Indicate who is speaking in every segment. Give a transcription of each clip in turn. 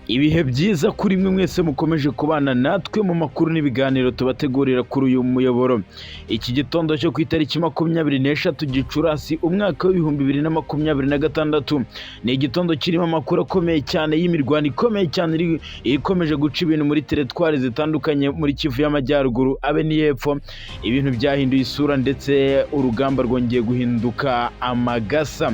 Speaker 1: Ibihe byiza kuri mwe mwese mukomeje kubana natwe mu makuru n'ibiganiro tubategurira kuri uyu muyoboro. Iki gitondo cyo ku itariki 26 Gicurasi umwaka w'ibihumbi 2026 ni igitondo kirimo amakuru akomeye cyane y'imirwano ikomeye cyane ikomeje guca ibintu muri teritwari zitandukanye muri Kivu y'Amajyaruguru abe n'Iyepfo. Ibintu byahinduye isura ndetse urugamba rwongeye guhinduka amagasa.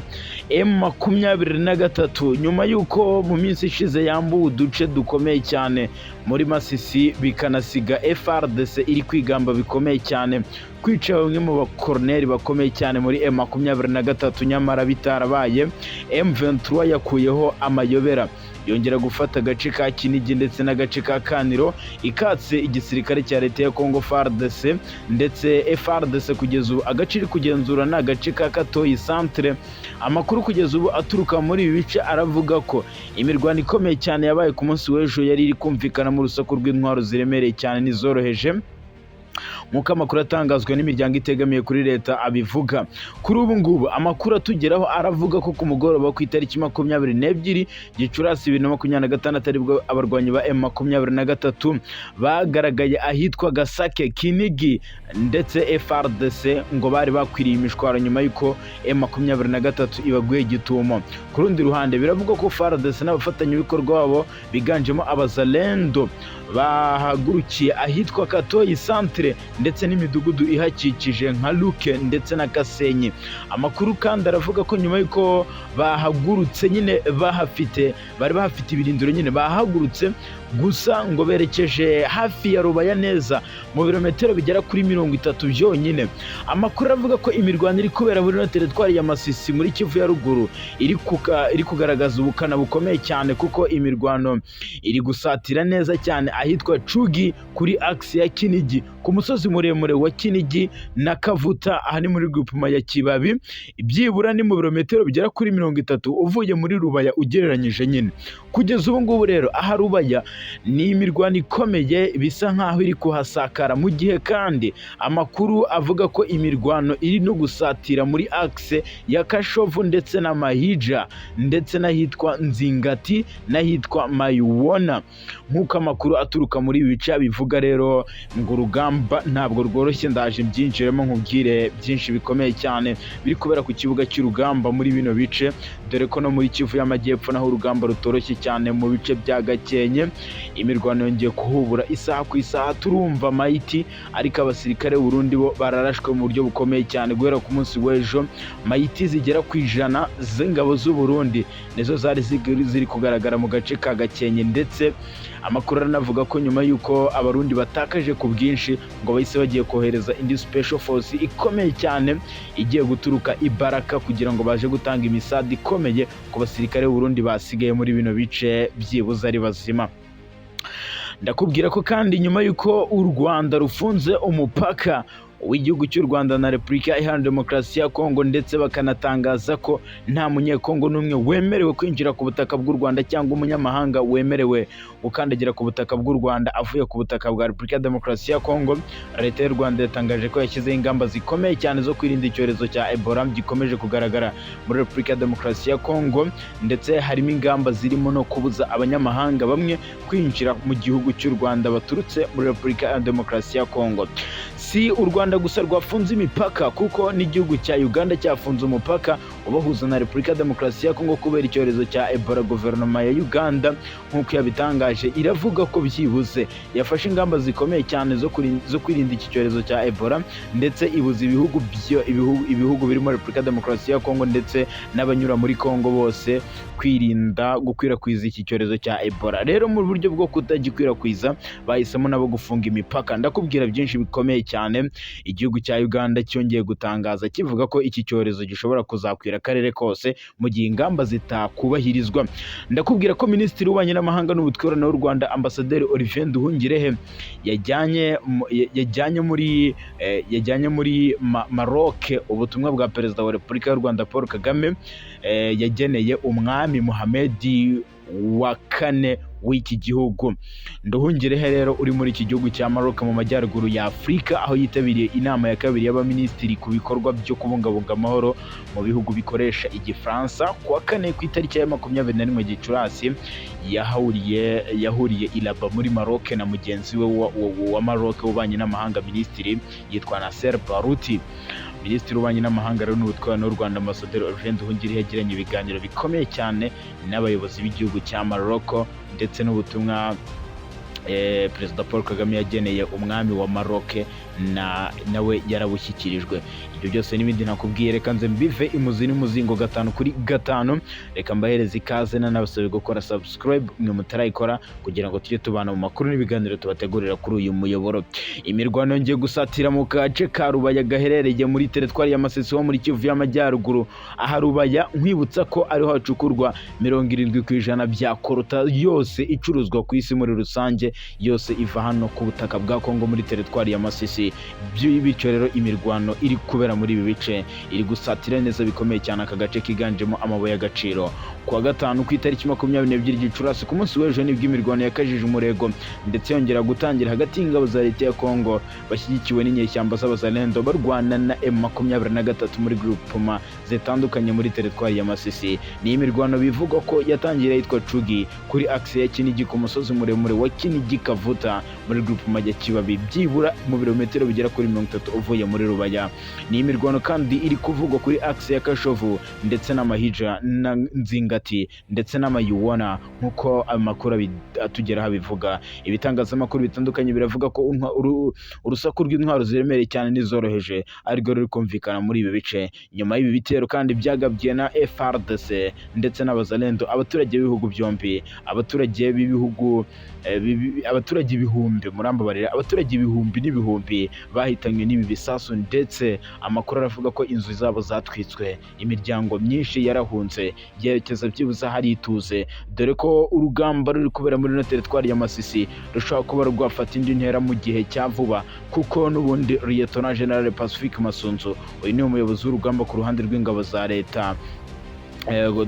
Speaker 1: M23 nyuma y'uko mu minsi ishize yambuwe uduce dukomeye cyane muri Masisi bikanasiga FARDC iri kwigamba bikomeye cyane kwica bamwe mu bakorneri bakomeye cyane muri M23, nyamara bitarabaye. M23 yakuyeho amayobera yongera gufata agace ka Kinigi ndetse n'agace ka Kaniro, ikatse igisirikare cya leta ya Congo FARDC ndetse FARDC kugeza ubu agace iri kugenzura na agace ka Katoyi Centre. Amakuru kugeza ubu aturuka muri ibi bice aravuga ko imirwano ikomeye cyane yabaye ku munsi w'ejo yari iri kumvikana mu rusaku rw'intwaro ziremereye cyane n'izoroheje nk'uko amakuru atangazwa n'imiryango itegamiye kuri leta abivuga. Kuri ubu ngubu amakuru atugeraho aravuga ko ku mugoroba ku itariki 22 Gicurasi 2026 aribwo abarwanyi ba M23 bagaragaye ahitwa Gasake, Kinigi ndetse FARDC ngo bari bakwiriye imishwaro nyuma y'uko M23 ibaguye gitumo. Ku rundi ruhande biravuga ko FARDC n'abafatanyabikorwa babo biganjemo abazalendo bahagurukiye ahitwa Katoyi Centre ndetse n'imidugudu ihakikije nka Luke ndetse na Kasenyi. Amakuru kandi aravuga ko nyuma y'uko bahagurutse nyine bari bahafite ibirindiro nyine bahagurutse gusa ngo berekeje hafi ya Rubaya neza mu birometero bigera kuri 30 byonyine. Amakuru avuga ko imirwano iri kubera muri teritwari ya Masisi muri Kivu ya ruguru iri kugaragaza ubukana bukomeye cyane, kuko imirwano iri gusatira neza cyane ahitwa Cugi kuri axe ya Kinigi, ku musozi muremure wa Kinigi na Kavuta, aha ni muri groupement ya Kibabi, byibura ni mu birometero bigera kuri 30 uvuye muri Rubaya ugereranyije nyine. Kugeza ubu ngubu rero aha Rubaya ni imirwano ikomeye bisa nkaho iri kuhasakara, mu gihe kandi amakuru avuga ko imirwano iri no gusatira muri axe ya Kashovu ndetse na Mahija ndetse n'ahitwa Nzingati n'ahitwa Mayuwona. Nk'uko amakuru aturuka muri ibi bice bivuga rero ngo urugamba ntabwo rworoshye, ndaje byinjiremo nkubwire byinshi bikomeye cyane biri kubera ku kibuga cy'urugamba muri bino bice, dore ko no muri Kivu y'Amajyepfo naho urugamba rutoroshye cyane mu bice bya Gakenke. Imirwano yongeye kuhubura isaha ku isaha, turumva Maiti ariko abasirikare b'u Burundi bo bararashwe mu buryo bukomeye cyane. Guhera ku munsi w'ejo Maiti zigera ku 100 z'ingabo z'u Burundi nizo zari ziri kugaragara mu gace ka Gakenke, ndetse amakuru aranavuga ko nyuma y'uko abarundi batakaje ku bwinshi ngo bahise bagiye kohereza indi special force ikomeye cyane igiye guturuka Ibaraka kugira ngo baje gutanga imisadi ikomeye ku basirikare b'u Burundi basigaye muri bino bice byibuze ari bazima. Ndakubwira ko kandi nyuma y'uko u Rwanda rufunze umupaka w'igihugu cy'u Rwanda na Repubulika Iharanira Demokarasi ya Kongo, ndetse bakanatangaza ko nta munyekongo n'umwe wemerewe kwinjira ku butaka bw'u Rwanda cyangwa umunyamahanga wemerewe gukandagira ku butaka bw'u Rwanda avuye ku butaka bwa Repubulika Demokarasi ya Kongo. Leta y'u Rwanda yatangaje ko yashyizeho ingamba zikomeye cyane zo kwirinda icyorezo cya Ebola gikomeje kugaragara muri Repubulika Demokarasi ya Kongo, ndetse harimo ingamba zirimo no kubuza abanyamahanga bamwe kwinjira mu gihugu cy'u Rwanda baturutse muri Repubulika Demokarasi ya Kongo. Si u Rwanda gusa rwafunze imipaka, kuko n'igihugu cya Uganda cyafunze umupaka ubahuza na Repubulika Demokarasi ya Kongo kubera icyorezo cya Ebola. Guverinoma ya Uganda nk'uko yabitangaje iravuga ko byibuze yafashe ingamba zikomeye cyane zo kwirinda iki cyorezo cya Ebola, ndetse ibuza ibihugu birimo Repubulika Demokarasi ya Kongo ndetse n'abanyura muri Kongo bose kwirinda gukwirakwiza iki cyorezo cya Ebola. Rero mu buryo bwo kutagikwirakwiza bahisemo nabo gufunga imipaka. Ndakubwira byinshi bikomeye cyane. Igihugu cya Uganda cyongeye gutangaza kivuga ko iki cyorezo gishobora kuzakwira akarere kose mu gihe ingamba zitakubahirizwa. Ndakubwira ko Minisitiri w'Ububanyi n'Amahanga n'Ubutwererane w'u Rwanda Ambasaderi Olivier Nduhungirehe yajyanye muri Maroc ubutumwa bwa Perezida wa Repubulika y'u Rwanda Paul Kagame yageneye umwami Mohamed wa kane w'iki gihugu. Nduhungirehe rero uri muri iki gihugu cya Maroc mu majyaruguru ya Afurika, aho yitabiriye inama ya kabiri y'abaminisitiri ku bikorwa byo kubungabunga amahoro mu bihugu bikoresha igifaransa ku wa kane ku itariki ya 21 Gicurasi. yahuriye i Rabat muri Maroc na mugenzi we wa Maroc w'ububanyi n'amahanga minisitiri yitwa Nasser Barouti. Minisitiri w'ububanyi n'amahanga rero n'ubutwari n'u Rwanda Ambasaderi Olivier Nduhungirehe yagiranye ibiganiro bikomeye cyane n'abayobozi b'igihugu cya Maroc ndetse n'ubutumwa Perezida Paul Kagame yageneye umwami wa Maroc nawe yarabushyikirijwe. Ibyo byose n'ibindi nakubwiye, reka nze mbive imuzi n'umuzingo 5 reka mbahereze ikaze nanabasabe gukora subscribe mwe mutarayikora kugira ngo tujye tubana mu makuru n'ibiganiro tubategurira kuri uyu muyoboro. Imirwano yongeye gusatira mu gace ka Rubaya gaherereye muri teritwari ya Masisi ho muri Kivu y'Amajyaruguru. Aha Rubaya nkwibutsa ko ariho hacukurwa 70% bya korota yose icuruzwa ku isi muri rusange, yose iva hano ku butaka bwa Kongo muri teritwari ya Masisi. Bityo rero imirwano iri kubera muri ibi bice iri gusatira neza bikomeye cyane aka gace kiganjemo amabuye y'agaciro. Kuwa gatanu ku itariki 22 Gicurasi ku munsi w'ejo nibwo imirwano yakajije umurego ndetse yongera gutangira hagati y'ingabo za leta ya Kongo bashyigikiwe n'inyeshyamba z'abazalendo barwana na M23 muri groupement zitandukanye muri teritwari ya Masisi. Ni imirwano bivugwa ko yatangira yitwa Chugi kuri axe ya Kinigi ku musozi muremure wa Kinigi Kavuta muri groupement ya Kibabi, byibura mu birometero bigera kuri 30 uvuye muri Rubaya. Ni imirwano kandi iri kuvugwa kuri axe ya Kashovu ndetse n'amahija na Nzingati ndetse n'amayuwana nkuko amakuru atugeraho bivuga. Ibitangazamakuru bitandukanye biravuga ko urusaku rw'intwaro ziremereye cyane n'izoroheje ariko ruri kumvikana muri ibi bice. Nyuma y'ibi bitero kandi byagabye na FARDC ndetse n'abazalendo, abaturage b'ibihugu byombi, abaturage ibihumbi murambabarira, abaturage ibihumbi n'ibihumbi bahitanywe n'ibi bisasu ndetse amakuru aravuga ko inzu zabo zatwitswe, imiryango myinshi yarahunze yerekeza byibuze hari ituze, dore ko urugamba ruri kubera muri no teritwari ya Masisi rushobora kuba rwafata indi ntera mu gihe cya vuba, kuko n'ubundi Lieutenant General Pacifique Masunzu uyu ni umuyobozi w'urugamba ku ruhande rw'ingabo za leta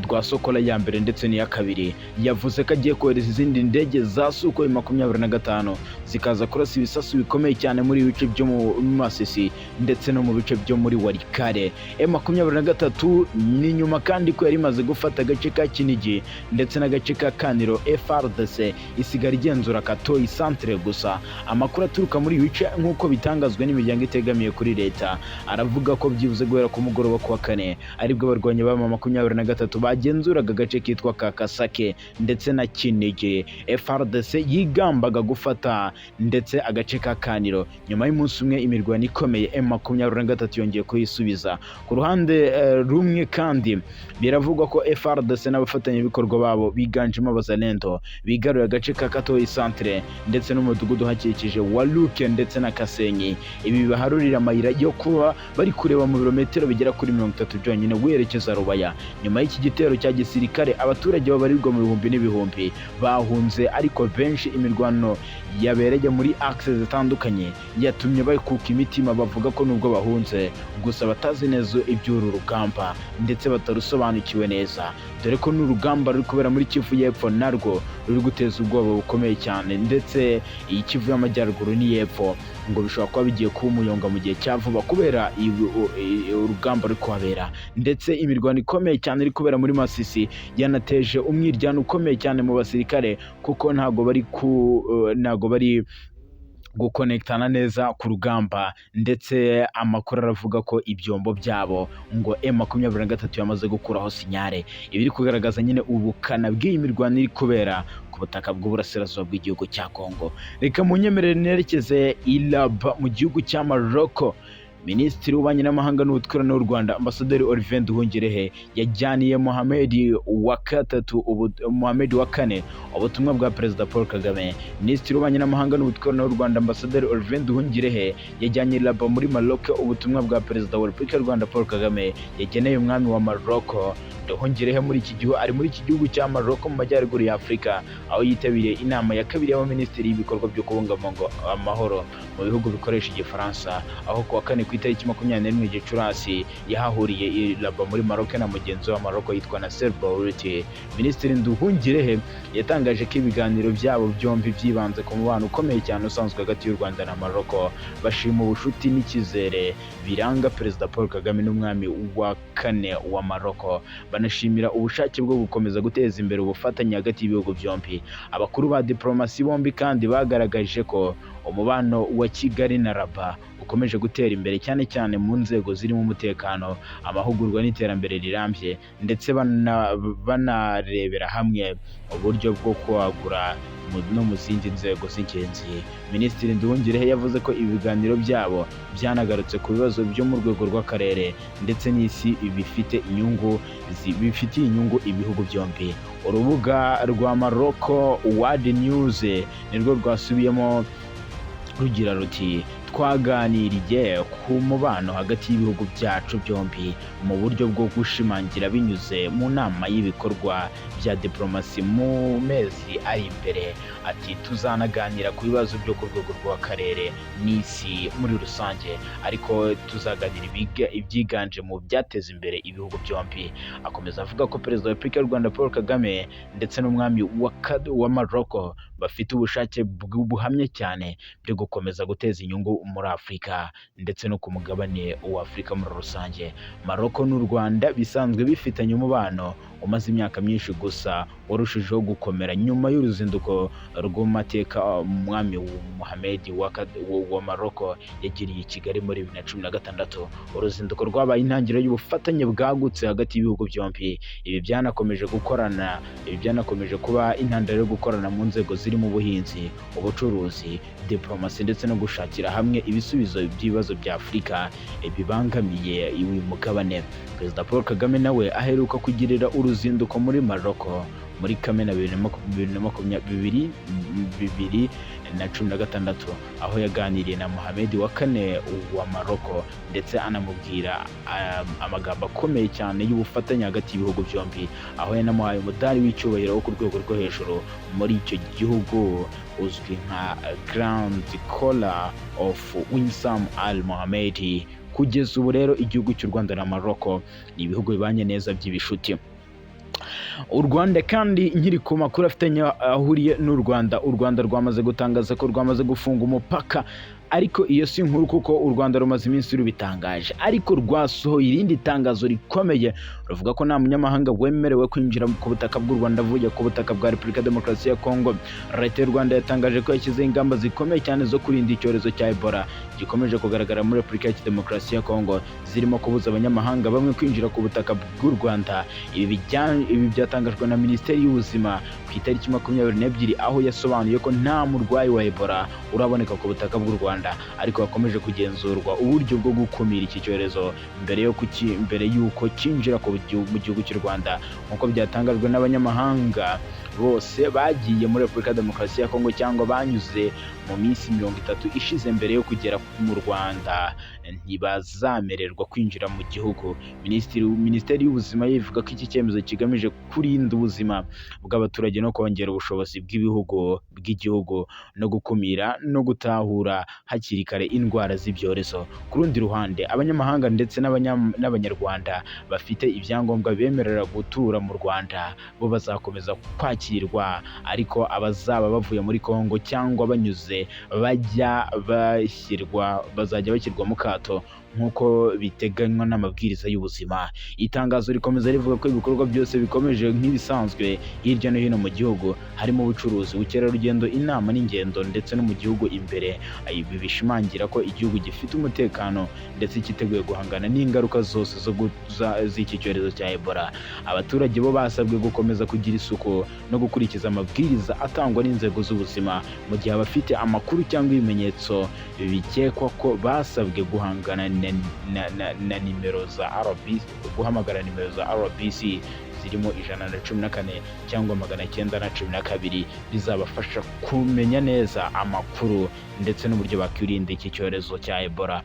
Speaker 1: rwa Sokola ya mbere ndetse n'iya kabiri, yavuze ko agiye kohereza izindi ndege za Sukhoi 25 zikaza kurasa ibisasu bikomeye cyane muri ibice byo mu Masisi ndetse no mu bice byo muri Walikale. M23 ni nyuma kandi ko yari imaze gufata agace ka Kinigi ndetse n'agace ka Kaniro. FARDC isigara igenzura Katoyi centre gusa. Amakuru aturuka muri ibice nk'uko bitangazwe n'imiryango itegamiye kuri leta aravuga ko byibuze guhera ku mugoroba ku wa kane aribwo abarwanyi ba M23 bagenzuraga agace kitwa Kakasake ndetse na Kinigi. FARDC yigambaga gufata ndetse agace ka Kaniro. Nyuma y'umunsi umwe imirwano ikomeye M23 yongeye kuyisubiza. Ku ruhande rumwe kandi biravugwa ko FARDC n'abafatanyabikorwa babo biganjemo abazalendo bigaruye agace ka Katoyi centre ndetse n'umudugudu hakikije wa Luke ndetse na Kasenyi. Ibi bibaharurira amayira yo kuba bari kureba mu birometero bigera kuri 30 byonyine werekeza Rubaya. Nyuma y'iki gitero cya gisirikare abaturage babarirwa mu bihumbi n'ibihumbi bahunze, ariko benshi imirwano yabereye muri axe zitandukanye yatumye bakuka imitima, bavuga ko nubwo bahunze gusa batazi neza iby'uru rugamba ndetse batarusobanukiwe neza, dore ko n'urugamba ruri kubera muri Kivu y'Epfo narwo ruri guteza ubwoba bukomeye cyane, ndetse iyi Kivu y'Amajyaruguru n'iy'Epfo ngo bishobora kuba bigiye kuba umuyonga mu gihe cya vuba kubera urugamba ruri kuhabera. Ndetse imirwano ikomeye cyane iri kubera muri Masisi yanateje umwiryane ukomeye cyane mu basirikare, kuko ntago bari gukonektana neza ku rugamba, ndetse amakuru aravuga ko ibyombo byabo ngo M23 yamaze gukuraho sinyare. Ibiri kugaragaza nyine ubukana bw'iyi mirwano iri kubera ku butaka bw'uburasirazuba bw'igihugu cya Kongo. Reka munyemerere nerekeze i Rabat mu gihugu cya Maroc. Minisitiri w'ububanyi n'amahanga n'ubutwererane w'u Rwanda Ambasaderi Olivier Nduhungirehe yajyaniye Mohamed wa kane ubutumwa bwa Perezida Paul Kagame. Minisitiri w'ububanyi n'amahanga n'ubutwererane w'u Rwanda Ambasaderi Olivier Nduhungirehe yajyanye Rabat muri Maroc ubutumwa bwa Perezida wa Repubulika y'u Rwanda Paul Kagame yageneye umwami wa Maroc. Nduhungirehe ari muri iki gihugu cya Maroc mu majyaruguru ya Afurika, aho yitabiriye inama ya kabiri y'abaminisitiri y'ibikorwa byo kubungabunga amahoro mu bihugu bikoresha igifaransa, aho ku wa kane ku ku itariki 21 Gicurasi yahahuriye i Rabat muri Maroc na mugenzi wa Maroc yitwa Nasser Bouriti. Minisitiri Nduhungirehe yatangaje ko ibiganiro byabo byombi byibanze ku mubano ukomeye cyane usanzwe hagati y'u Rwanda na Maroc, bashima ubushuti n'icyizere biranga Perezida Paul Kagame n'umwami wa kane wa Maroc, banashimira ubushake bwo gukomeza guteza imbere ubufatanye hagati y'ibihugu byombi. Abakuru ba diplomasi bombi kandi bagaragaje ko umubano wa Kigali na Rabat ukomeje gutera imbere cyane cyane mu nzego zirimo umutekano, amahugurwa n'iterambere rirambye, ndetse banarebera hamwe uburyo bwo kwagura no mu zindi nzego z'ingenzi. Minisitiri Nduhungirehe yavuze ko ibiganiro byabo byanagarutse ku bibazo byo mu rwego rw'akarere ndetse n'isi bifitiye inyungu ibihugu byombi. Urubuga rwa Maroc World News nirwo rwasubiyemo rugira ruti twaganiriye ku mubano hagati y'ibihugu byacu byombi mu buryo bwo gushimangira binyuze mu nama y'ibikorwa bya diplomasi mu mezi ari imbere. Ati tuzanaganira ku bibazo byo ku rwego rw'akarere n'isi muri rusange, ariko tuzaganira ibyiganje mu byateza imbere ibihugu byombi. Akomeza avuga ko Perezida wa Repubulika y'u Rwanda Paul Kagame ndetse n'umwami wa Maroc bafite ubushake buhamye cyane byo gukomeza guteza inyungu muri Afurika ndetse no ku mugabane wa Afurika muri rusange. Maroc n'u Rwanda bisanzwe bifitanye umubano umaze imyaka myinshi gusa warushijeho gukomera nyuma y'uruzinduko rw'amateka umwami Mohamed wa Maroc yagiriye i Kigali muri 2016. Uruzinduko rwabaye intangiriro y'ubufatanye bwagutse hagati y'ibihugu byombi. Ibi byanakomeje kuba intandaro yo gukorana mu nzego zirimo ubuhinzi, ubucuruzi, diplomasi ndetse no gushakira hamwe ibisubizo by'ibibazo bya Afurika bibangamiye uyu mugabane. Perezida Paul Kagame nawe aheruka kugirira uruzinduko muri Maroc muri Kamena 2016, aho yaganiriye na Mohamed wa kane wa Maroc ndetse anamubwira amagambo akomeye cyane y'ubufatanye hagati y'ibihugu byombi, aho yanamuhaye umudari w'icyubahiro wo ku rwego rwo hejuru muri icyo gihugu uzwi nka Grand Collar of Winsam Al Mohamed. Kugeza ubu rero igihugu cy'u Rwanda na Maroc ni ibihugu bibanye neza by'ibishuti. U Rwanda kandi nkiri ku makuru afitanye ahuriye n'u Rwanda, u Rwanda rwamaze gutangaza ko rwamaze gufunga umupaka, ariko iyo si inkuru kuko u Rwanda rumaze iminsi rubitangaje, ariko rwasohoye irindi tangazo rikomeye ruvuga ko nta munyamahanga wemerewe kwinjira ku butaka bw'u Rwanda avuye ku butaka bwa Repubulika Demokarasi ya Kongo. Leta y'u Rwanda yatangaje ko yashyizeho ingamba zikomeye cyane zo kurinda icyorezo cya Ebola gikomeje kugaragara muri Repubulika ya Demokarasi ya Kongo, zirimo kubuza abanyamahanga bamwe kwinjira ku butaka bw'u Rwanda. Ibi byatangajwe na Minisiteri y'Ubuzima ku itariki 22, aho yasobanuye ko nta murwayi wa Ebola uraboneka ku butaka bw'u Rwanda, ariko hakomeje kugenzurwa uburyo bwo gukumira iki cyorezo mbere y'uko cyinjira mu gihugu cy'u Rwanda, nk'uko byatangajwe n'abanyamahanga bose bagiye muri Repubulika ya Demokarasi ya Kongo cyangwa banyuze mu minsi 30 ishize mbere yo kugera mu Rwanda ntibazamererwa kwinjira mu gihugu. Minisiteri y'Ubuzima ivuga ko iki cyemezo kigamije kurinda ubuzima bw'abaturage no kongera ubushobozi bw'igihugu no gukumira no gutahura hakiri kare indwara z'ibyorezo. Ku rundi ruhande, abanyamahanga ndetse n'abanyarwanda bafite ibyangombwa bemerera gutura mu Rwanda bo bazakomeza kwakirwa, ariko abazaba bavuye muri Kongo cyangwa banyuze bazajya bashyirwa mu kato nk'uko biteganywa n'amabwiriza y'ubuzima. Itangazo rikomeza rivuga ko ibikorwa byose bikomeje nk'ibisanzwe hirya no hino mu gihugu, harimo ubucuruzi, ubukerarugendo, inama n'ingendo ndetse no mu gihugu imbere. Ibi bishimangira ko igihugu gifite umutekano ndetse cyiteguye guhangana n'ingaruka zose z'iki cyorezo cya Ebola. Abaturage bo basabwe gukomeza kugira isuku no gukurikiza amabwiriza atangwa n'inzego z'ubuzima, mu gihe abafite amakuru cyangwa ibimenyetso bikekwa ko basabwe guhangana na nimero za RBC, guhamagara nimero za RBC zirimo 114 cyangwa 912 bizabafasha kumenya neza amakuru ndetse n'uburyo bakwirinda iki cyorezo cya Ebola.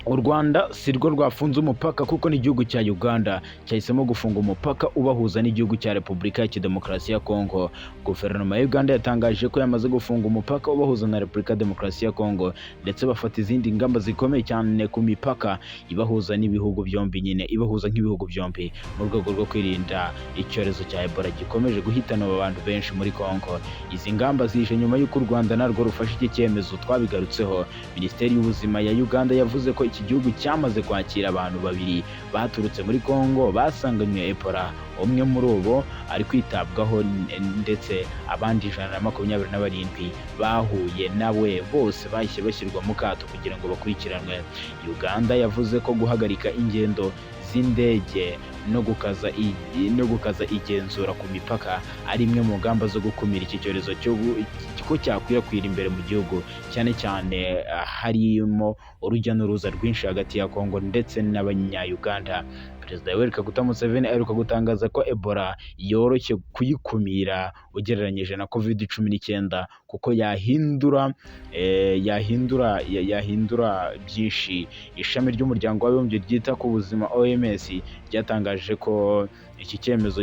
Speaker 1: u Rwanda si rwo rwafunze umupaka kuko n'igihugu cya Uganda cyahisemo gufunga umupaka ubahuza n'igihugu cya Repubulika ya Demokarasi ya Kongo. Guverinoma ya Uganda yatangaje ko yamaze gufunga umupaka ubahuza na Repubulika ya Demokarasi ya Kongo, ndetse bafata izindi ngamba zikomeye cyane ku mipaka ibahuza n'ibihugu byombi, nyine ibahuza nk'ibihugu byombi, mu rwego rwo kwirinda icyorezo cya Ebola gikomeje guhitana abantu benshi muri Kongo. Izi ngamba zije nyuma y'uko u Rwanda narwo rufashe iki cyemezo. Twabigarutseho, Minisiteri y'Ubuzima ya Uganda yavuze ko iki gihugu cyamaze kwakira abantu 2 baturutse muri Kongo basanganywe Ebola. Umwe muri bo ari kwitabwaho, ndetse abandi 127 bahuye nawe bose bahise bashyirwa mu kato kugira ngo bakurikiranwe. Uganda yavuze ko guhagarika ingendo z'indege no gukaza igenzura ku mipaka ari imwe mu ngamba zo gukumira iki cyorezo ko cyakwirakwira imbere mu gihugu, cyane cyane harimo urujya n'uruza rwinshi hagati ya Kongo ndetse n'abanya-Uganda. Perezida Yoweri Kaguta Museveni aheruka gutangaza ko Ebola yoroshye kuyikumira ugereranyije na COVID-19 kuko yahindura byinshi. Ishami ry'umuryango w'abibumbye ryita ku buzima OMS ryatangaje ko iki cyemezo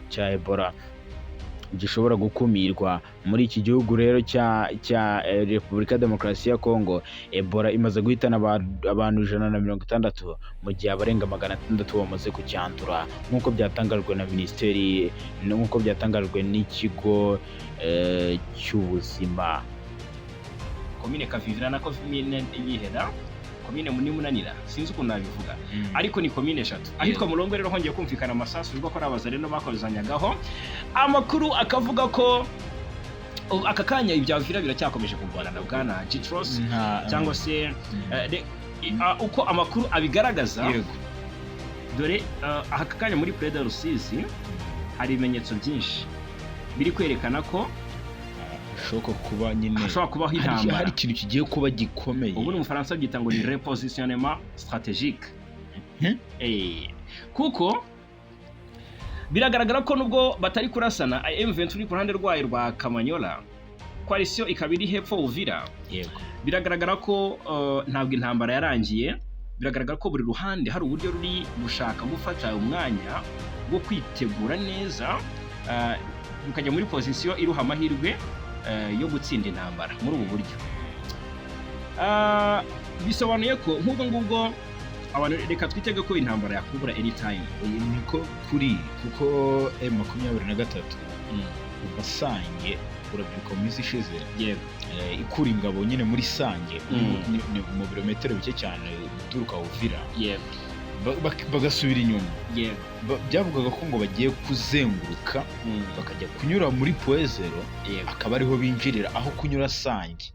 Speaker 1: cya Ebola gishobora gukumirwa muri iki gihugu rero cya Repubulika ya Demokarasi ya Kongo. Ebola imaze guhitana abantu 160 mu gihe abarenga 600 bamaze kucyandura, nk'uko byatangajwe na minisiteri, nk'uko byatangajwe n'ikigo cy'ubuzima.
Speaker 2: Komine Kavivira na komine Yiheda, komine Munimuna, sinzi ukuntu nabivuga, ariko ni komine 3. Ahitwa Mulongo rero hongeye kumvikana amasasu ubwo ko ari abazareno bakozanyagaho amakuru, akavuga ko aka kanya ibya Uvira biracyakomeje kurwana na Bwana Gitros, cyangwa se uko amakuru abigaragaza. Dore aka kanya muri Preda Rusizi hari ibimenyetso byinshi biri kwerekana ko hashobora kubaho intambara,
Speaker 1: hari ikintu kigiye kuba gikomeye.
Speaker 2: Ubu ni Umufaransa byita ngo ni repositionnement stratégique. Kuko biragaragara ko nubwo batari kurasana, M23 ku ruhande rwayo rwa Kamanyola, coalition ikaba iri hepfo Uvira. Biragaragara ko ntabwo intambara yarangiye. Biragaragara ko buri ruhande hari uburyo ruri gushaka gufata umwanya wo kwitegura neza, bukajya muri position iruha amahirwe yo gutsinda intambara muri ubu buryo. Bisobanuye ko nk'ubwo ngubwo abantu reka twitege ko intambara yakubura anytime.
Speaker 1: Niko kuri, kuko M23 Basange urabyiruka mu minsi ishize ikura ingabo nyine muri Sange mu birometero bike cyane guturuka Uvira, bagasubira inyuma. Byavugaga ko ngo bagiye kuzenguruka bakajya kunyura muri Poezero, akaba ariho binjirira aho kunyura Sange.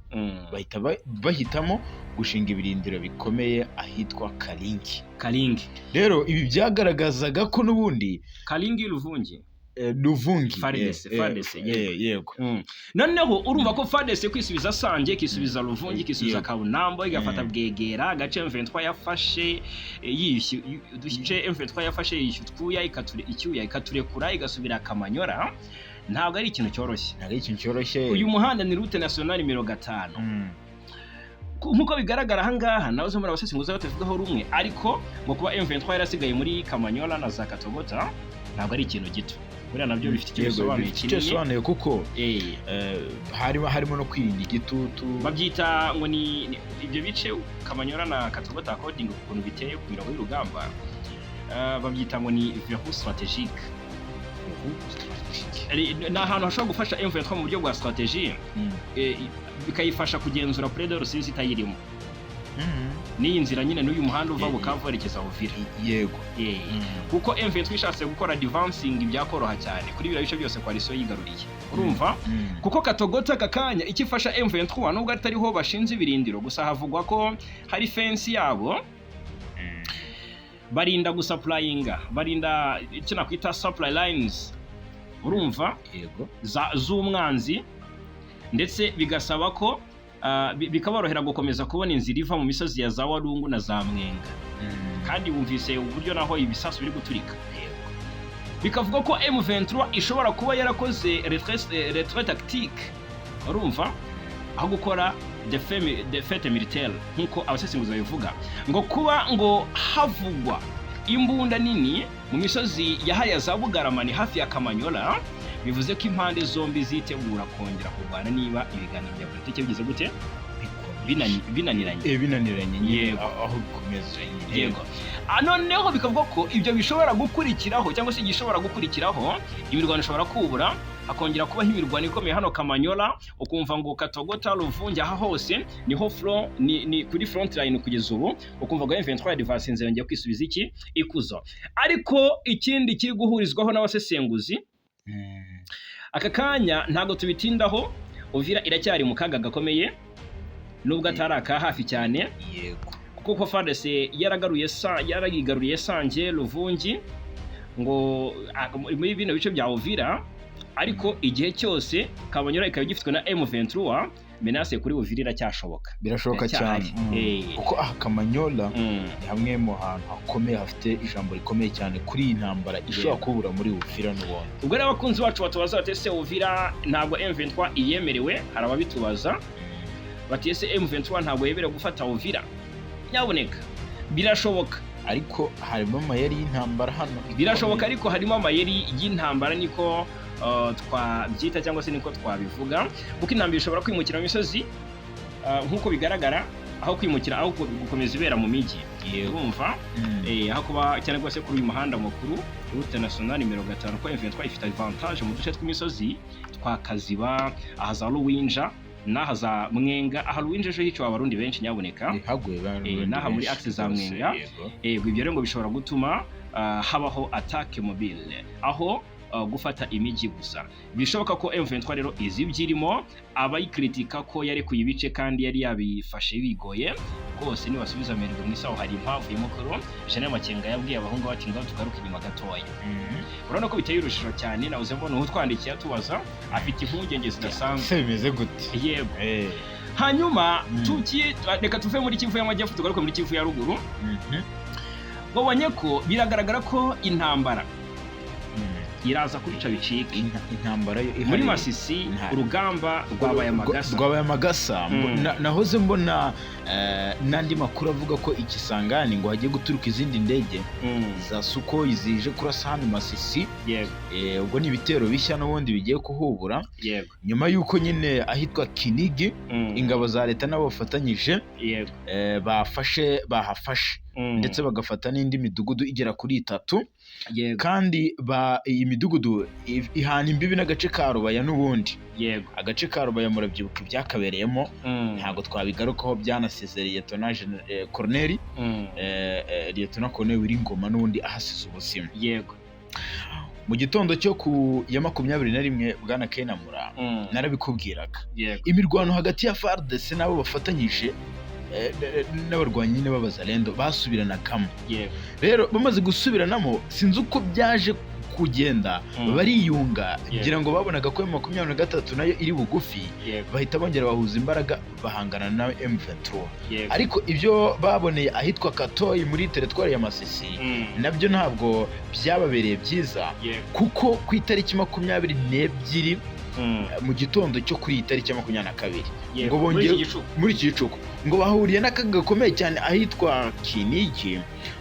Speaker 1: Bahitamo gushinga ibirindiro bikomeye ahitwa Kalingi. Rero ibi byagaragazaga ko n'ubundi
Speaker 2: Kalingi
Speaker 1: Luvungi
Speaker 2: FARDC
Speaker 1: yego.
Speaker 2: Noneho urumva ko FARDC kwisubiza Sange, kisubiza Luvungi, kisubiza Kabunambo, igafata Bwegera, agace M23 yafashe M23 yafashe yishyutwuya ikaturekura igasubira Kamanyola. Ntabwo ari ikintu cyoroshye. Uyu muhanda ni route nationale nimero 5. Nkuko bigaragara ahangaha nawe zo muri abasesenguzi batavugaho rumwe, ariko ngo kuba M23 yarasigaye muri Kamanyola na za Katogota ntabwo ari ikintu gito. Buriya nabyo bifite icyo bisobanuye
Speaker 1: kuko harimo no kwirinda igitutu.
Speaker 2: Babyita ngo ni ibyo bice Kamanyola na Katogota according ukuntu biteye ku mirongo y'urugamba, babyita ngo ni verrou stratégique. Ni ahantu hashobora gufasha M23 mu buryo bwa stratégie, bikayifasha kugenzura Preda Rusizi itayirimo. N'iyi nzira nyine n'uyu muhanda uva Bukavu werekeza Uvira. Kuko M23 ishatse gukora advancing byakoroha cyane kuri biriya bice byose coalition yigaruriye. Urumva? Kuko Katogota kakanya ikifasha M23 nubwo atariho bashinze ibirindiro, gusa havugwa ko hari fence yabo barinda gusupplyinga, barinda icyo nakwita supply lines. Urumva? Z'umwanzi, ndetse bigasaba ko bikaborohera gukomeza kubona inzira iva mu misozi ya za Walungu na za Mwenga. Kandi wumvise uburyo naho ibisasu biri guturika. Bikavuga ko M23 ishobora kuba yarakoze retrait tactique. Urumva? aho gukora defete militaire nk'uko abasesenguzi babivuga, ngo kuba ngo havugwa imbunda nini mu misozi ya hariya za Bugaramani hafi ya Kamanyola, bivuze ko impande zombi zitegura kongera kurwana niba ibiganiro bya politiki bigize gute
Speaker 1: binaniranye
Speaker 2: yego
Speaker 1: aho bikomeza
Speaker 2: yego. Noneho bikavuga ko ibyo bishobora gukurikiraho cyangwa se gishobora gukurikiraho imirwano ishobora kubura, hakongera kubaho imirwano ikomeye hano Kamanyola, ukumva ngo Katogota, Ruvungi, aha hose niho ni kuri front line kugeza ubu, ukumva ngo M23 advance yongeye kwisubiza iki ikuzo. Ariko ikindi kiri guhurizwaho n'abasesenguzi aka kanya ntago tubitindaho, Uvira iracyari mu kaga gakomeye nubwo atari aka hafi cyane,
Speaker 1: yego
Speaker 2: kuko FARDC yarayigaruriye Sange, Ruvungi ngo muri bino bice bya Uvira, ariko igihe cyose Kamanyola ikaba igifitwe na M23, menace kuri Uvira iracyashoboka,
Speaker 1: birashoboka cyane kuko Kamanyola ni hamwe mu hantu hakomeye hafite ijambo rikomeye cyane kuri iyi ntambara ishobora kubura muri Uvira n'ubundi.
Speaker 2: Ubwo rero abakunzi bacu batubaza bati ese Uvira ntabwo M23 iyemerewe, hari ababitubaza bati ese M23 ntabwo yemerewe gufata Uvira. Nyaboneka birashoboka,
Speaker 1: ariko harimo amayeri y'intambara hano,
Speaker 2: birashoboka ariko harimo amayeri y'intambara, niko twabyita cyangwa se niko twabivuga, kuko intambara ishobora kwimukira mu misozi nk'uko bigaragara, aho kwimukira aho gukomeza ibera mu mijyi, urumva aho kuba cyane rwose kuri uyu muhanda mukuru route nationale nimero 5, ko M23 ifite avantage mu duce tw'imisozi twa Kaziba, aha za Ruwinja n'aha za Mwenga. Aha Ruwinja ejo hiciwe abarundi benshi nyaboneka, n'aha muri axe za Mwenga. Ibyo rero ngo bishobora gutuma habaho attaque mobile, aho gufata imijyi gusa. Bishoboka ko M23 rero izi byirimo, abayikritika ko yarekuye ibice kandi yari yabifashe bigoye rwose, nibasubiza amererwa mu isaho hari impamvu y'umukuru. Jean Makenga yabwiye abahungu bati ngo tugaruke inyuma gatoya. Urabona ko biteye urushiro cyane, nawuze mbona uwo twandikiye atubaza afite impungenge zidasanzwe.
Speaker 1: Bimeze gute?
Speaker 2: Yego. Hanyuma reka tuve muri Kivu y'Amajyepfo tugaruke muri Kivu ya Ruguru. Babonye ko biragaragara ko intambara iraza kubica bicika.
Speaker 1: Intambara
Speaker 2: muri Masisi urugamba
Speaker 1: rwabaye amagasa. Nahoze mbona n'andi makuru avuga ko ikisangani ngo hagiye guturuka izindi ndege za Sukhoi zije kurasa hano Masisi. Ubwo ni ibitero bishya n'ubundi bigiye kuhubura, nyuma y'uko nyine ahitwa Kinigi ingabo za leta nabo bafatanyije bahafashe ndetse bagafata n'indi midugudu igera kuri 3, kandi iyi midugudu ihana imbibi n'agace ka Rubaya n'ubundi. Agace ka Rubaya murabyibuka ibyakabereyemo, ntabwo twabigarukaho, byanasize Colonel Wiringoma n'ubundi ahasize ubuzima. Mu gitondo cyo ku ya 21 bwana Kenamura narabikubwiraga, imirwano hagati ya FARDC nabo bafatanyije n'abarwanyi nyine b'abazalendo basubiranagamo. Rero bamaze gusubiranamo, sinzi uko byaje kugenda, bariyunga ngira ngo babonaga ko M23 nayo iri bugufi, bahita bongera bahuza imbaraga bahangana na M23. Ariko ibyo baboneye ahitwa Katoyi muri teritwari ya Masisi nabyo ntabwo byababereye byiza, kuko ku itariki 22 mu gitondo cyo kuri iyi tariki 22 ngo bongeye muri iki gicuku ngo bahuriye n'akaga gakomeye cyane ahitwa Kinigi,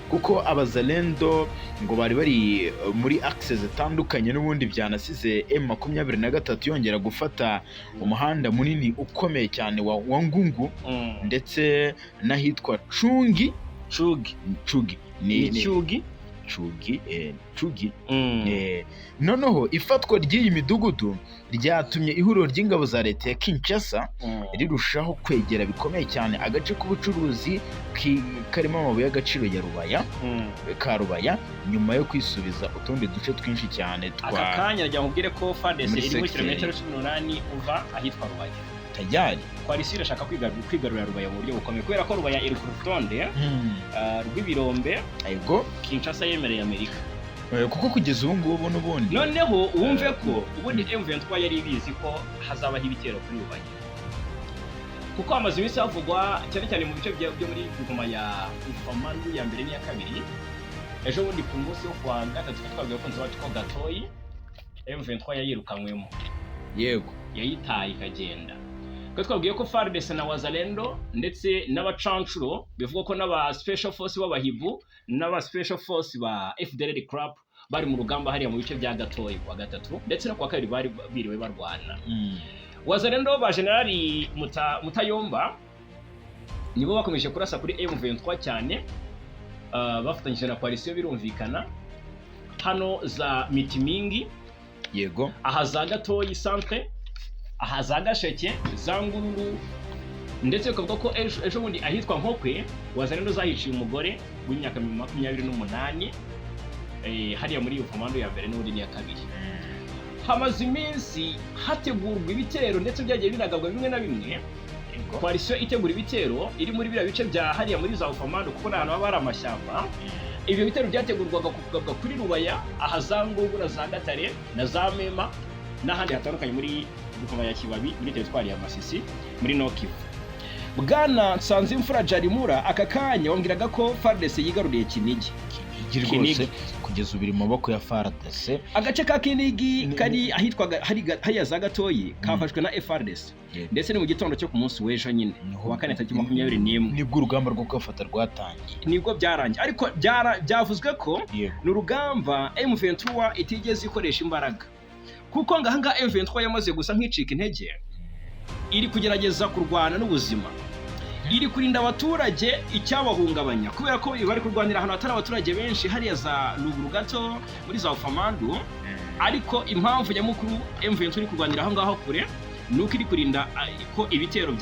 Speaker 1: kuko abazalendo ngo bari muri axe zitandukanye n'ubundi byanasize M23 yongera gufata umuhanda munini ukomeye cyane wa Ngungu, ndetse n'ahitwa Chugi noneho ifatwa ry'iyi midugudu ryatumye ihuriro ry'ingabo za leta ya Kinshasa rirushaho kwegera bikomeye cyane agace k'ubucuruzi karimo amabuye y'agaciro ya Rubaya, nyuma yo kwisubiza utundi duce twinshi cyane
Speaker 2: aka kanya rya nkubwire ko FARDC iri muri kilometero 18 uva ahitwa Rubaya. Tajyari Coalition irashaka kwigarurira Rubaya mu buryo bukomeye, kubera ko Rubaya iri ku rutonde rw'ibirombe Kinshasa yemereye Amerika,
Speaker 1: kuko kugeza ubu ngubu n'ubundi.
Speaker 2: Noneho wumve ko ubundi M23 yari ibizi ko hazabaho ibitero kuri Rubaya, kuko amaze iminsi havugwa cyane cyane mu bice byo muri Guvuma ya Ifamandu ya mbere n'iya kabiri. Ejo bundi ku munsi wo kwa gatatu twabwiye ko nzabacu ko Gatoyi M23 yayirukanywemo, yayitaye ikagenda. ko twabwiye ko FARDC na Wazalendo ndetse n'abacancuro bivuga ko n'aba special force b'abahibu n'aba special force ba FDLR club bari mu rugamba hariya mu bice bya Gatoyi kwa gatatu ndetse no kwa kabiri bari biriwe barwana. Wazalendo ba Generali Mutayomba nibo bakomeje kurasa kuri M23 cyane, bafatanyije na coalition birumvikana hano za Mitimingi,
Speaker 1: yego,
Speaker 2: aha za Gatoyi centre, aha za Gasheke, za Ngururu, ndetse ukavuga ko ejo bundi ahitwa Nkokwe Wazalendo zahiciye umugore w'imyaka 28 hariya muri iyo komando ya mbere n'undi ni ya kabiri. Hamaze iminsi hategurwa ibitero ndetse byagiye binagabwa bimwe na bimwe. Coalition itegura ibitero iri muri biriya bice bya hariya muri za komando kuko n'ahantu haba hari amashyamba. Ibyo bitero byategurwaga kugabwa kuri Rubaya, aha za Ngungura, za Gatare na za Mema n'ahandi hatandukanye muri Guverinoma ya Kibabi muri teritwari ya Masisi muri Nokivu. Bwana Nsanzimfura Jarimura aka kanya wambwiraga ko FARDC yigaruriye Kinigi
Speaker 1: rwose kugeza ubiri mu maboko ya FARDC.
Speaker 2: Agace ka Kinigi kari ahitwaga hariya za Gatoyi kafashwe na FARDC ndetse ni mu gitondo cyo ku munsi w'ejo nyine wa 4/21
Speaker 1: nibwo urugamba rwo kwafata rwatangiye,
Speaker 2: nibwo byarangiye. Ariko byavuzwe ko ni urugamba M23 itigeze ikoresha imbaraga, kuko ngahanga M23 yamaze gusa nk'icika intege, iri kugerageza kurwana n'ubuzima, iri kurinda abaturage icyabahungabanya, kubera ko bari kurwanira ahantu hatari abaturage benshi hariya za Ruguru gato muri za Ufamandu. Ariko impamvu nyamukuru M23 iri kurwanira aho ngaho kure nuko iri kurinda ko ibitero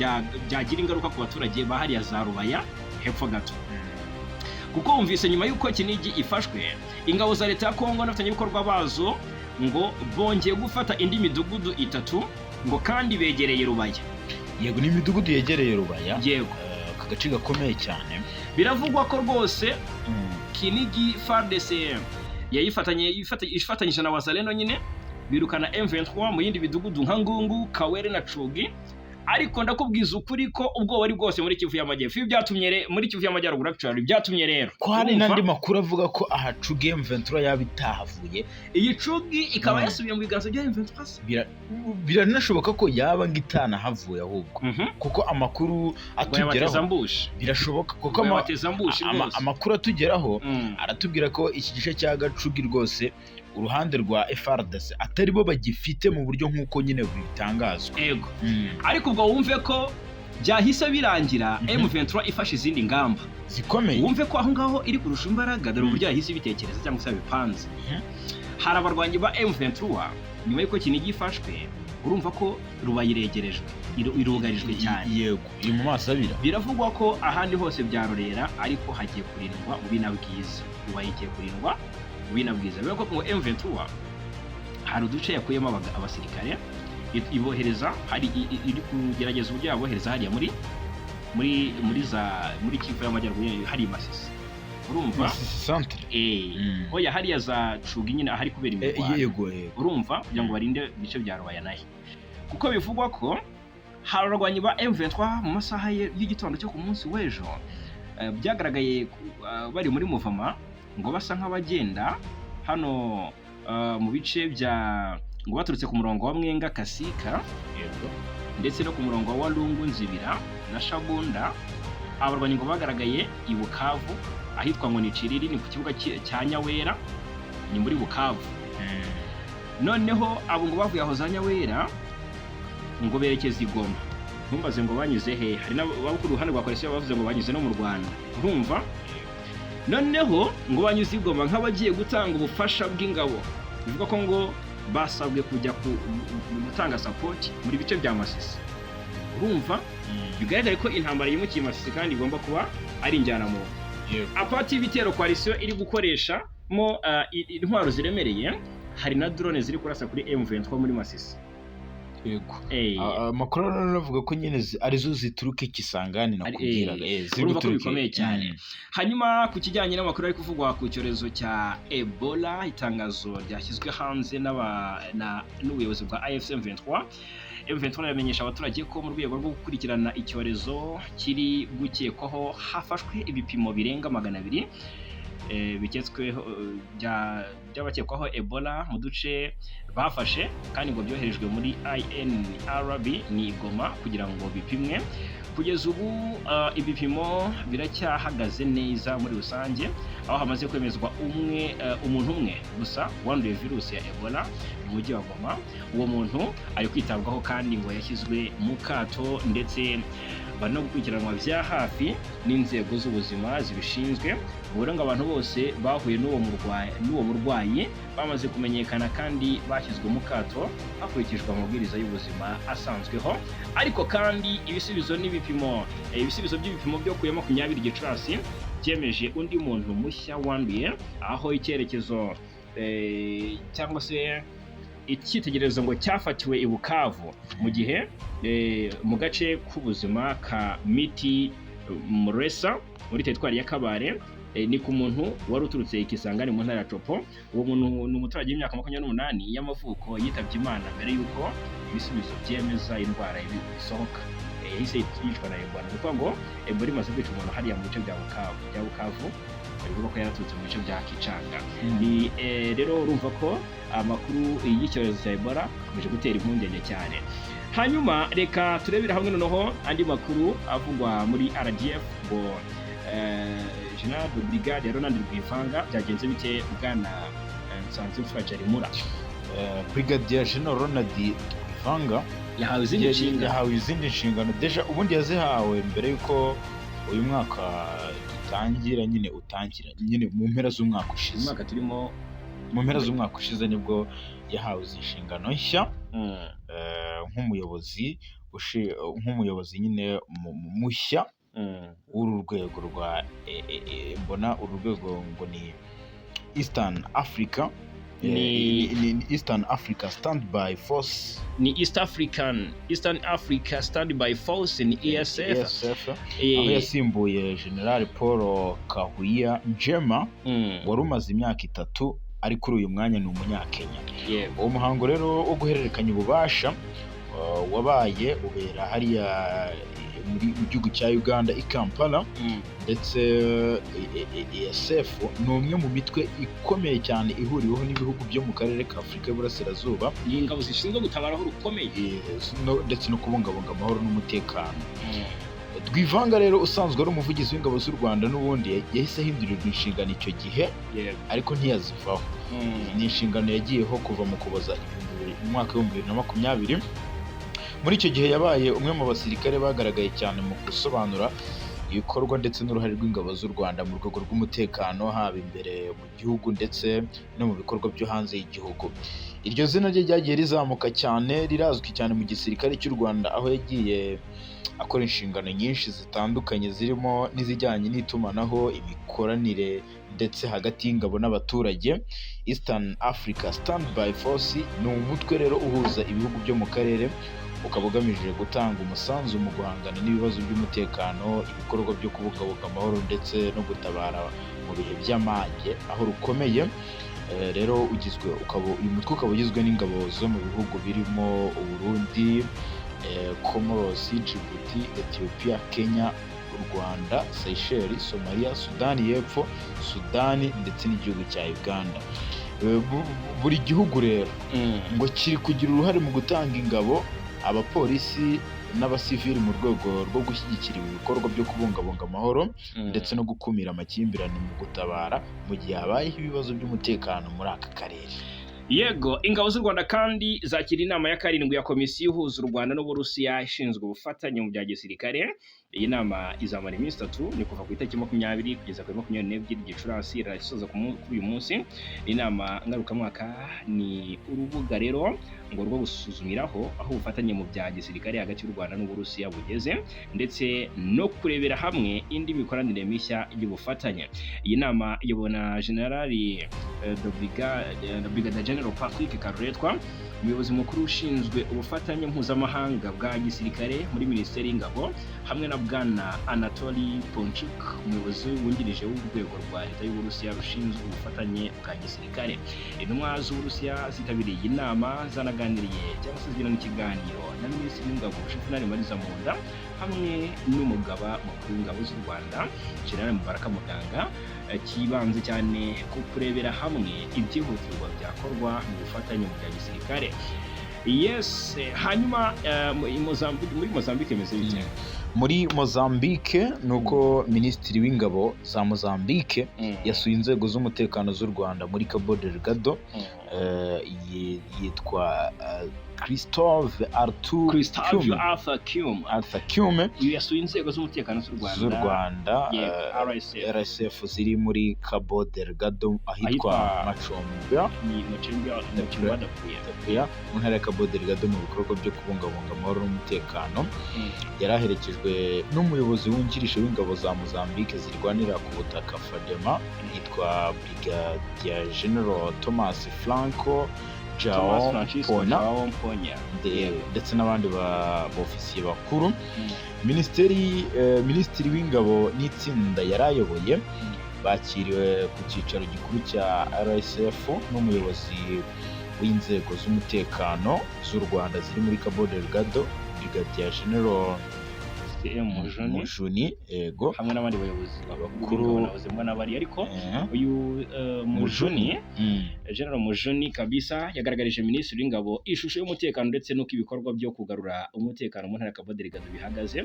Speaker 2: byagira ingaruka ku baturage ba hariya za Rubaya hepfo gato. Kuko umvise nyuma y'uko Kinigi ifashwe, ingabo za leta ya Kongo n'abafatanyabikorwa bazo ngo bongeye gufata indi midugudu 3 ngo kandi begereye Rubaya.
Speaker 1: Yego, ni imidugudu yegereye Rubaya.
Speaker 2: Yego,
Speaker 1: aka gace gakomeye cyane.
Speaker 2: Biravugwa ko rwose Kinigi FARDC ifatanyije na Wazalendo nyine birukana M23 mu yindi midugudu nka Ngungu, Kawere na Cugi. Ariko ndakubwiza ukuri ko ubwo wari bwose muri Kivu y'Amajyepfo byatumye muri Kivu y'Amajyaruguru actually byatumye rero
Speaker 1: ko hari nandi makuru avuga ko aha Cugi M23 yabitahavuye.
Speaker 2: Iyi Cugi ikaba yasubiye mu biganza bya M23.
Speaker 1: Biranashoboka ko yaba ngitana havuye ahubwo kuko amakuru atugeraho birashoboka kuko amakuru atugeraho aratubwira ko iki gice cya Gacugi rwose uruhande rwa FARDC atari bo bagifite mu buryo nk'uko nyine bitangazwa.
Speaker 2: Yego, ariko ubwo wumve ko byahise birangira M23 ifashe izindi ngamba
Speaker 1: zikomeye.
Speaker 2: Wumve ko aho ngaho iri kurusha imbaraga dore uburyo yahise bitekereza cyangwa se bipanze. Hari abarwanyi ba M23 nyuma y'uko Kinigi ifashwe, urumva ko Rubayiregerejwe, irugarijwe cyane.
Speaker 1: Yego, iri mu maso abira.
Speaker 2: Biravugwa ko ahandi hose byarorera ariko hagiye kurindwa mu binabwiza. Rubayigiye kurindwa binabwiza. Bivuga ko M23 hari uduce yakuyemo abasirikare ibohereza, hari iri kugerageza uburyo yabohereza hariya muri Kivu y'Amajyaruguru hari Masisi. Urumva
Speaker 1: Masisi centre
Speaker 2: oya hariya za Cugi nyine ahari kubera imirwano.
Speaker 1: Yego,
Speaker 2: urumva kugira ngo barinde ibice bya Rubaya nayo, kuko bivugwa ko hari abarwanyi ba M23 mu masaha y'igitondo cyo ku munsi w'ejo byagaragaye bari muri Muvama ngo basa nk'abagenda hano mu bice bya ngo baturutse ku murongo wa Mwenga Kasika,
Speaker 1: yego,
Speaker 2: ndetse no ku murongo wa Lungu Nzibira na Shabunda. Abarwanyi ngo bagaragaye i Bukavu ahitwa ngo ni Ciriri, ni ku kibuga cya Nyawera, ni muri Bukavu. Noneho abo ngo bavuye aho za Nyawera ngo berekeza i Goma. Ntumbaze ngo banyuze he, hari n'abakuru ruhande rwa Coalition bavuze ngo banyuze no mu Rwanda. Urumva? Noneho ngo banyuze i Goma nk'abagiye gutanga ubufasha bw'ingabo. Bivuga ko ngo basabwe kujya gutanga support muri bice bya Masisi. Urumva? Bigaragara ko intambara yimukiye Masisi kandi igomba kuba ari injyanamo. Apati y'ibitero Coalition iri gukoresha mo intwaro ziremereye, hari na drone ziri kurasa kuri M23 muri Masisi.
Speaker 1: Yego, amakuru aravuga ko nyine arizo zituruka Kisangani nakubwiraga.
Speaker 2: Urumva ko bikomeye cyane. Hanyuma ku kijyanye n'amakuru ari kuvugwa ku cyorezo cya Ebola, itangazo ryashyizwe hanze n'ubuyobozi bwa AFC M23. M23 yamenyesha abaturage ko mu rwego rwo gukurikirana icyorezo kiri gukekwaho hafashwe ibipimo birenga 200 bigezweho by'abakekwaho Ebola mu duce bafashe kandi ngo byoherejwe muri INRB ni Goma kugira ngo bipimwe. Kugeza ubu ibipimo biracyahagaze neza muri rusange, aho hamaze kwemezwa umuntu umwe gusa wanduye virusi ya Ebola mu mujyi wa Goma. Uwo muntu ari kwitabwaho kandi ngo yashyizwe mu kato ndetse bari no gukurikiranwa bya hafi n'inzego z'ubuzima zibishinzwe. Ubwo ngo abantu bose bahuye n'uwo murwayi bamaze kumenyekana kandi bashyizwe mu kato hakurikijwe amabwiriza y'ubuzima asanzweho. Ariko kandi ibisubizo by'ibipimo byo ku ya 20 Gicurasi byemeje undi muntu mushya wanduye, aho icyerekezo cyangwa se icyitegererezo ngo cyafatiwe i Bukavu, mu gihe mu gace k'ubuzima ka Miti Muresa muri teritwari ya Kabare ni ku muntu wari uturutse Ikisangani mu ntara ya Copo. Uwo muntu ni umuturage w'imyaka 28 y'amavuko yitabye Imana mbere y'uko ibisubizo byemeza indwara bisohoka. Yahise yicwa na Ebola. Ni ukuvuga ngo Ebola imaze kwica umuntu hariya mu bice bya Bukavu, bivuga ko yaraturutse mu bice bya Kicanga. Ni rero urumva ko amakuru y'icyorezo cya Ebola akomeje gutera impungenge cyane. Hanyuma reka turebere hamwe noneho andi makuru avugwa muri RDF ngo General de Brigade Ronald Rwivanga byagenze bite bwana Nsanzimfura Jarimura?
Speaker 1: Brigadier General Ronald Rwivanga
Speaker 2: yahawe
Speaker 1: izindi nshingano deja ubundi yazihawe mbere yuko uyu mwaka utangira mu mpera z'umwaka ushize.
Speaker 2: Umwaka turimo
Speaker 1: mu mpera z'umwaka ushize nibwo yahawe izi nshingano nshya nk'umuyobozi nyine mushya w'uru rwego rwa uru rwego ngo ni Eastern Africa Eastern Africa Standby Force,
Speaker 2: ni Eastern Africa Standby Force, ni ESF.
Speaker 1: Aho yasimbuye General Paul Kahuya Njema wari umaze imyaka 3 ari kuri uyu mwanya, ni umunyakenya. Uwo muhango rero wo guhererekanya ububasha wabaye ubera hariya mu gihugu cya Uganda i Kampala. Ndetse ESF ni umwe mu mitwe ikomeye cyane ihuriweho n'ibihugu byo mu karere ka Afurika y'Uburasirazuba.
Speaker 2: Ni ingabo zishinzwe gutabara aho rukomeye
Speaker 1: ndetse no kubungabunga amahoro n'umutekano. Rwivanga rero usanzwe ari umuvugizi w'ingabo z'u Rwanda n'ubundi yahise ahindurirwa inshingano icyo gihe, ariko ntiyazivaho. Ni inshingano yagiyeho kuva mu Kuboza mu mwaka wa 2020. Muri icyo gihe yabaye umwe mu basirikare bagaragaye cyane mu gusobanura ibikorwa ndetse n'uruhare rw'ingabo z'u Rwanda mu rwego rw'umutekano, haba imbere mu gihugu ndetse no mu bikorwa byo hanze y'igihugu. Iryo zina rye ryagiye rizamuka cyane, rirazwi cyane mu gisirikare cy'u Rwanda, aho yagiye akora inshingano nyinshi zitandukanye zirimo n'izijyanye n'itumanaho, imikoranire ndetse hagati y'ingabo n'abaturage. Eastern Africa Standby Force ni umutwe rero uhuza ibihugu byo mu karere, ukaba ugamije gutanga umusanzu mu guhangana n'ibibazo by'umutekano, ibikorwa byo kubungabunga amahoro ndetse no gutabara mu bihe by'amage aho rukomeye. Rero uyu mutwe ukaba ugizwe n'ingabo zo mu bihugu birimo Uburundi, Comoros, Djibouti, Ethiopia, Kenya, u Rwanda, Seychelles, Somalia, Sudani y'Epfo, Sudani ndetse n'igihugu cya Uganda. Buri gihugu rero ngo kiri kugira uruhare mu gutanga ingabo, abapolisi n'abasivili mu rwego rwo gushyigikira ibi bikorwa byo kubungabunga amahoro ndetse no gukumira amakimbirane mu gutabara mu gihe habayeho ibibazo by'umutekano muri aka karere.
Speaker 2: Yego, ingabo z'u Rwanda kandi zakira inama ya 7 ya komisiyo ihuza u Rwanda n'Uburusiya ishinzwe ubufatanye mu bya gisirikare. Iyi nama izamara iminsi 3, ni kuva ku itariki 20 kugeza ku 22 Gicurasi, irasoza kuri uyu munsi. Inama ngarukamwaka ni urubuga rero ngo rwo gusuzumiraho aho ubufatanye mu bya gisirikare hagati y'u Rwanda n'Uburusiya bugeze, ndetse no kurebera hamwe indi mikoranire mishya y'ubufatanye. Iyi nama yobona General de Brigade General Patrick Karuretwa umuyobozi mukuru ushinzwe ubufatanye mpuzamahanga bwa gisirikare muri Minisiteri y'Ingabo, hamwe na Bwana Anatoly Ponchuk, umuyobozi wungirije w'urwego rwa leta y'Uburusiya rushinzwe ubufatanye bwa gisirikare. Intumwa z'Uburusiya zitabiriye iyi nama zanaganiriye cyangwa se zigirana ikiganiro na Minisitiri w'Ingabo Juvenal Marizamunda hamwe n'umugaba mukuru w'ingabo z'u Rwanda General Mubaraka Muganga, kibanze cyane ku kurebera hamwe ibyihutirwa byakorwa mu bufatanye mu bya gisirikare. Yes, hanyuma muri Mozambique imeze bite?
Speaker 1: Muri Mozambique nuko Minisitiri w'Ingabo za Mozambique yasuye inzego z'umutekano z'u Rwanda muri Cabo Delgado, yitwa Christophe Arthur Kiume
Speaker 2: yasuye inzego z'umutekano z'u Rwanda
Speaker 1: RSF ziri muri Cabo Delgado ahitwa Machomba mu ntara ya Cabo Delgado mu bikorwa byo kubungabunga amahoro n'umutekano. Yari aherekejwe n'umuyobozi wungirije w'ingabo za Mozambique zirwanira ku butaka FADEMA yitwa Brigadier General Thomas Franco João Mponya ndetse n'abandi bofisiye bakuru. Minisitiri w'Ingabo n'itsinda yari ayoboye bakiriwe ku cyicaro gikuru cya RSF n'umuyobozi w'inzego z'umutekano z'u Rwanda ziri muri Cabo Delgado, Brigadier General Mujuni, yego,
Speaker 2: hamwe n'abandi bayobozi bakuru mbona bari, ariko uyu Mujuni, General Mujuni kabisa yagaragarije Minisitiri w'Ingabo ishusho y'umutekano ndetse n'uko ibikorwa byo kugarura umutekano mu ntara ya Cabo Delgado bihagaze.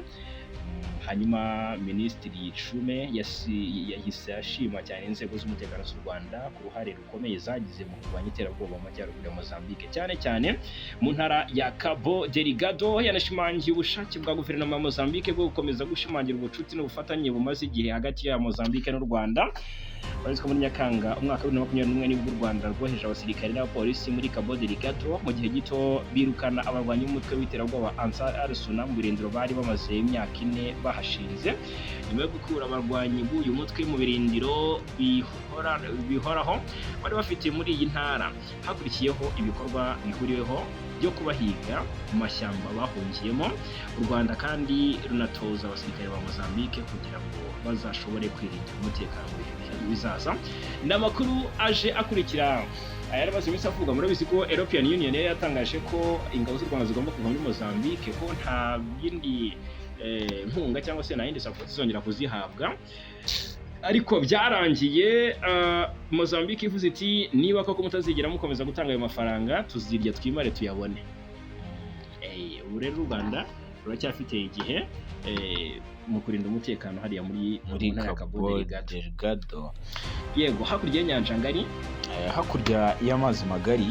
Speaker 2: Hanyuma Minisitiri Chume yahise ashima cyane inzego z'umutekano z'u Rwanda ku ruhare rukomeye zagize mu kurwanya iterabwoba mu majyaruguru ya Mozambique, cyane cyane mu ntara ya Cabo Delgado. Yanashimangiye ubushake bwa guverinoma ya Mozambique bwo gukomeza gushimangira ubucuti n'ubufatanye bumaze igihe hagati ya Mozambique n'u Rwanda. Barizwa muri Nyakanga umwaka wa 2021 nibwo u Rwanda rwoheje abasirikare n'abapolisi muri Cabo Delgado. Mu gihe gito birukana abarwanyi b'umutwe w'iterabwoba Ansar al-Sunna mu birindiro bari bamaze imyaka 4 bahashinze. Nyuma yo gukura abarwanyi b'uyu mutwe mu birindiro bihoraho bari bafite muri iyi ntara, hakurikiyeho ibikorwa bihuriweho byo kubahiga mu mashyamba bahungiyemo. U Rwanda kandi runatoza abasirikare ba Mozambique kugira ngo bazashobore kwirinda umutekano mu bihe bizaza. N'amakuru aje akurikira aya amaze iminsi avuga, murabizi ko European Union yari yatangaje ko ingabo z'u Rwanda zigomba kuva muri Mozambique, ko nta bindi nkunga cyangwa se nta yindi support zongera kuzihabwa. Ariko byarangiye Mozambique ivuze iti niba koko mutazigera mukomeza gutanga ayo mafaranga tuzirya twimare tuyabone. Ubu rero u Rwanda ruracyafite igihe mu kurinda umutekano hariya muri
Speaker 1: Cabo Delgado.
Speaker 2: Yego, hakurya y'inyanja ngari,
Speaker 1: hakurya y'amazi magari,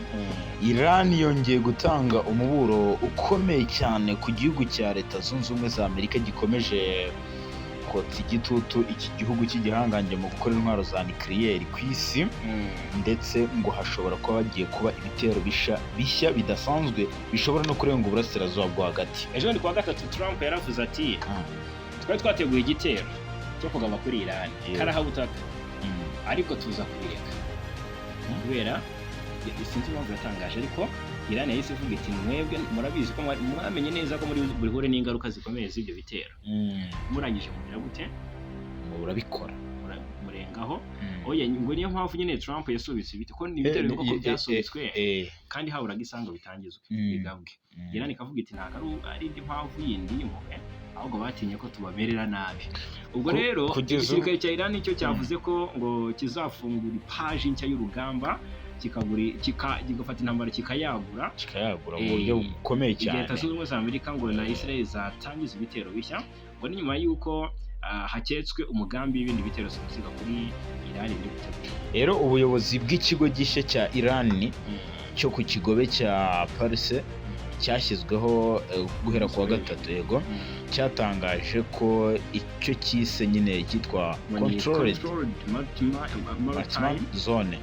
Speaker 1: Iran yongeye gutanga umuburo ukomeye cyane ku gihugu cya Leta Zunze Ubumwe za Amerika gikomeje kotsa igitutu iki gihugu cy'igihangange mu gukora intwaro za nucleaire ku isi, ndetse ngo hashobora kuba bagiye kuba ibitero bishya bidasanzwe bishobora no kurenga uburasirazuba bwo hagati.
Speaker 2: Ejo ni kuwa gatatu Trump yaravuze ati twari twateguye igitero cyo kugaba kuri Iran karahabutaka, ariko tuza kubireka kubera sinzi impamvu yatangaje, ariko Iran yahise ivuga iti mwebwe murabizi ko mwamenye neza ko muri burihure n'ingaruka zikomeye z'ibyo bitero, murangije mugira gute
Speaker 1: murabikora
Speaker 2: murengaho. Oya, ngo niyo mpamvu nyine Trump yasubitse ibiti ko n'ibitero biko byasubitswe kandi haburaga isango bitangizwe bigabwe. Iran ikavuga iti ntabwo ari indi mpamvu yindi y'impuhwe, ahubwo batinye ko tubamerera nabi. Ubwo rero igisirikare cya Iran nicyo cyavuze ko ngo kizafungura ipaji nshya y'urugamba, kigafata intambara kikayagura
Speaker 1: mu buryo bukomeye cyane.
Speaker 2: Leta Zunze Ubumwe za Amerika ngo na Israel zatangiza ibitero bishya, ngo ni nyuma y'uko haketswe umugambi w'ibindi bitero simusiga kuri Iran biri gutegurwa.
Speaker 1: Rero ubuyobozi bw'ikigo gishya cya Iran cyo ku kigobe cya Parse cyashyizweho guhera kuwa gatatu, yego, cyatangaje ko icyo cyise nyine cyitwa Controlled Maritime Zone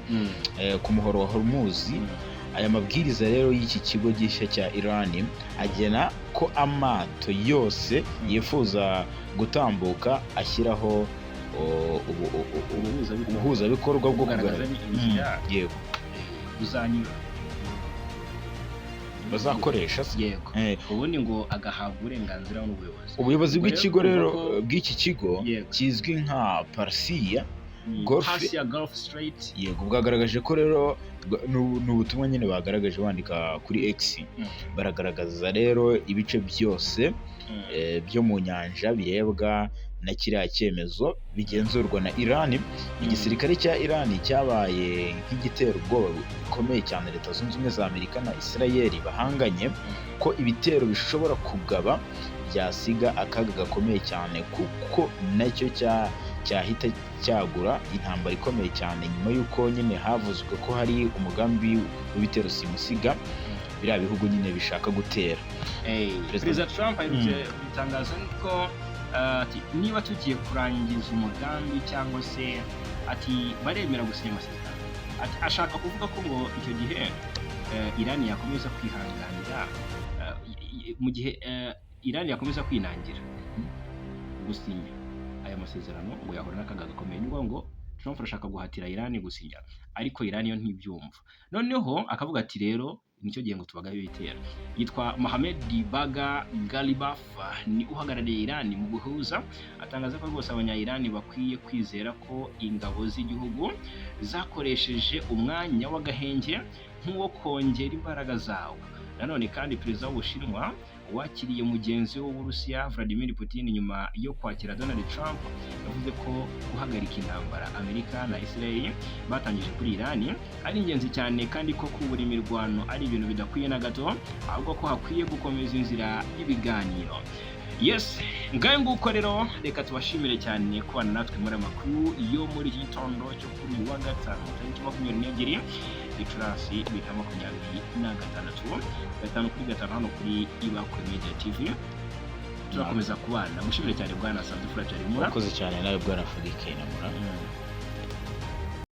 Speaker 1: ku muhoro wa Hormuz. Aya mabwiriza rero y'iki kigo gishya cya Iran agena ko amato yose yifuza gutambuka ashyiraho ubuhuzabikorwa bwo kugaragaza
Speaker 2: yego uzanyura
Speaker 1: bazakoresha
Speaker 2: yego ubundi ngo agahabwa uburenganzira n'ubuyobozi.
Speaker 1: Ubuyobozi bw'ikigo rero bw'iki kigo
Speaker 2: Yego.
Speaker 1: kizwi nka Parsia
Speaker 2: Parsia Gulf Strait.
Speaker 1: yego bwagaragaje ko rero ni ubutumwa nyine bagaragaje bandika kuri X baragaragaza rero ibice byose byo mu nyanja birebwa na kiriya cyemezo bigenzurwa na Iran. Igisirikare cya Iran cyabaye nk'igitero ubwoba bikomeye cyane Leta Zunze Ubumwe za Amerika na Israel bahanganye ko ibitero bishobora kugaba byasiga akaga gakomeye cyane kuko nacyo cyahita cyagura intambara ikomeye cyane nyuma y'uko nyine havuzwe ko hari umugambi w'ibitero simusiga biriya bihugu nyine bishaka gutera.
Speaker 2: Perezida Trump aherutse gutangaza ko ati niba tugiye kurangiza umugambi cyangwa se ati baremera gusinya amasezerano. Ashaka kuvuga ko ngo icyo gihe Iran yakomeza kwihanganira mu gihe Iran yakomeza kwinangira gusinya aya masezerano ngo yahura n'akaga gakomeye. Ni ngo Trump arashaka guhatira Iran gusinya ariko Iran yo ntibyumva. Noneho akavuga ati rero nicyo gihe ngo tubagabe ibitero. Yitwa Mohammed Baga Galibaf ni uhagarariye Iran mu guhuza, atangaza ko rwose abanya-Iran bakwiye kwizera ko ingabo z'igihugu zakoresheje umwanya w'agahenge nk'uwo kongera imbaraga zawo. Nanone kandi perezida w'Ubushinwa wakiriye mugenzi w'Uburusiya Vladimir Putin nyuma yo kwakira Donald Trump yavuze ko guhagarika intambara Amerika na Israel batangije kuri Iran ari ingenzi cyane kandi ko kubura imirwano ari ibintu bidakwiye na gato, ahubwo ko hakwiye gukomeza inzira y'ibiganiro. Yes, ngaye nguko rero reka tubashimire cyane kubana natwe muri amakuru yo muri iki gitondo cyo kuri uyu wa gatanu tariki 22 Gicurasi 2026 5/5 hano kuri Ibakwe Media TV. Turakomeza kubana. Mushimire cyane bwana Sanzu Fratari Mura.
Speaker 1: Wakoze cyane nawe bwana Fudike Namura.